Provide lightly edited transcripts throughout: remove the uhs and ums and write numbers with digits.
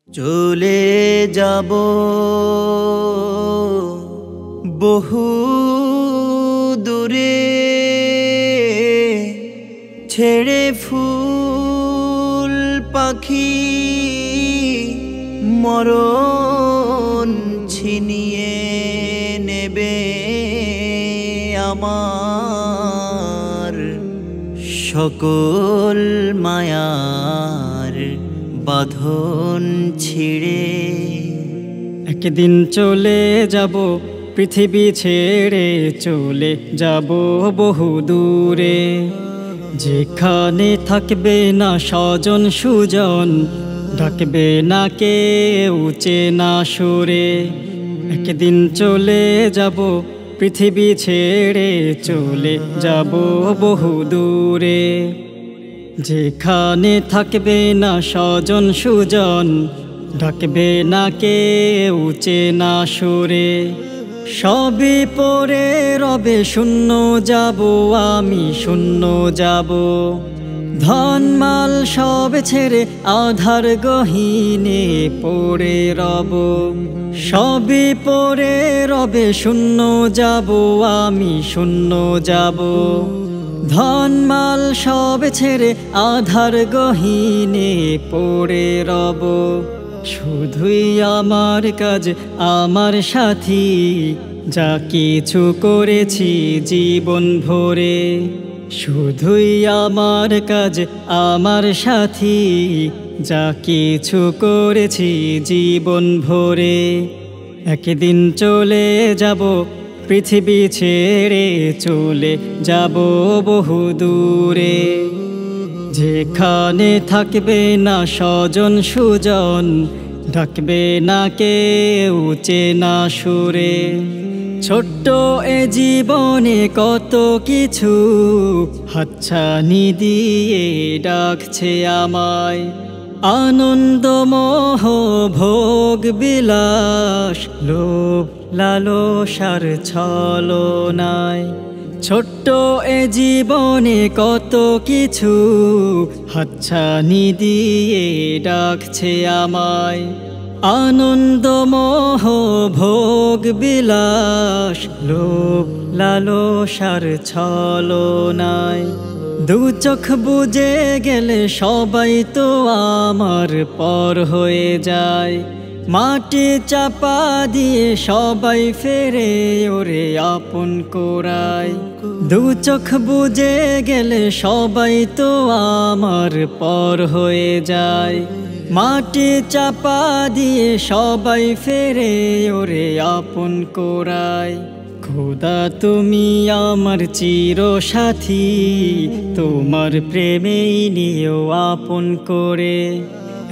চলে যাব বহু দূরে, ছেড়ে ফুল পাখি মরণ ছিনিয়ে নেবে আমার সকল মায়ার বাঁধন ছিঁড়ে। একদিন চলে যাব পৃথিবী ছেড়ে, চলে যাব বহু দূরে, যেখানে থাকবে না স্বজন সুজন, ডাকবে না কেউ চেনা সুরে। একদিন চলে যাব পৃথিবী ছেড়ে, চলে যাব বহু দূরে, যেখানে থাকবে না স্বজন সুজন, ডাকবে না কেউ চেনা সুরে। সবই পড়ে রবে শূন্য যাব, আমি শূন্য যাব, ধনমাল সব ছেড়ে আধার গহীনে পড়ে রব। সবই পড়ে রবে শূন্য যাব, আমি শূন্য যাব, ধনমাল সব ছেড়ে আধার গহীনে পড়ে রব। শুধুই আমার কাজ আমার সাথী, যা কিছু করেছি জীবন ভরে। শুধুই আমার কাজ আমার সাথী, যা কিছু করেছি জীবন ভরে। একদিন চলে যাব পৃথিবী ছেড়ে, চলে যাব বহু দূরে, যেখানে থাকবে না স্বজন সুজন, ডাকবে না কেউ চেনা সুরে। ছোট্ট এ জীবনে কত কিছু হাতছানি দিয়ে ডাকছে আমায়, আনন্দ মোহ ভোগ বিলাস লোভ লালসার ছলনায়। ছোট্ট এ জীবনে কত কিছু হাতছানি দিয়ে ডাকছে আমায়, আনন্দ মোহ ভোগ বিলাস লোভ লালসার ছলনায়। দু চোখ বুজে গেলে সবাই তো আমার পর হয়ে যায়, মাটি চাপা দিয়ে সবাই ফেরে ওরে আপন কোরায়। দু চোখ বুজে গেলে সবাই তো আমার পর হয়ে যায়, মাটি চাপা দিয়ে সবাই ফেরে ওরে আপন কোরায়। খোদা তুমি আমার চির সাথী, তোমার প্রেমেই নিও আপন করে।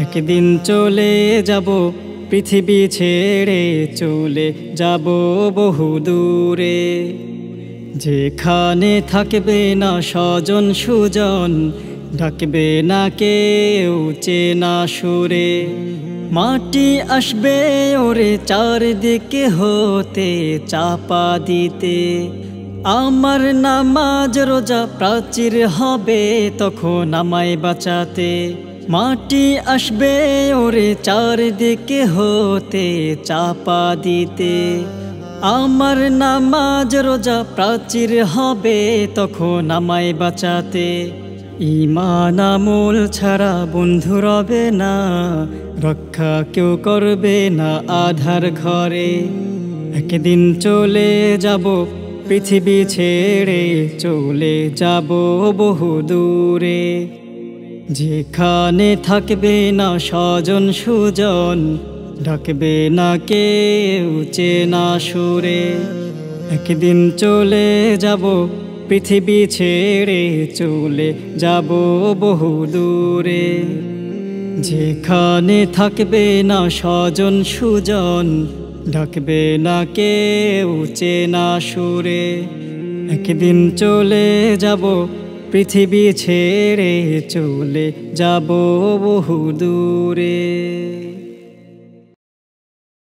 একদিন চলে যাব পৃথিবী ছেড়ে, চলে যাব বহু দূরে, যেখানে থাকবে না স্বজন সুজন, ডাকবে না কেউ চেনা সুরে। মাটি আসবে ওরে চারদিকে হতে চাপা দিতে, আমার নামাজ রোজা প্রাচীর হবে তখন আমায় বাঁচাতে। মাটি আসবে ওরে চারদিকে হতে চাপা দিতে, আমার নামাজ রোজা প্রাচীর হবে তখন আমায় বাঁচাতে। ঈমান আমল ছাড়া বন্ধু রবে না, রক্ষা কেউ করবে না আধার ঘরে। একদিন চলে যাব পৃথিবী ছেড়ে, চলে যাব বহু দূরে, যেখানে থাকবে না স্বজন সুজন, ডাকবে না কেউ চেনা সুরে। একদিন চলে যাব পৃথিবী ছেড়ে, চলে যাব বহু দূরে, যেখানে থাকবে না স্বজন সুজন, ডাকবে না কেউ চেনা সুরে। একদিন চলে যাব পৃথিবী ছেড়ে, চলে যাব বহু দূরে।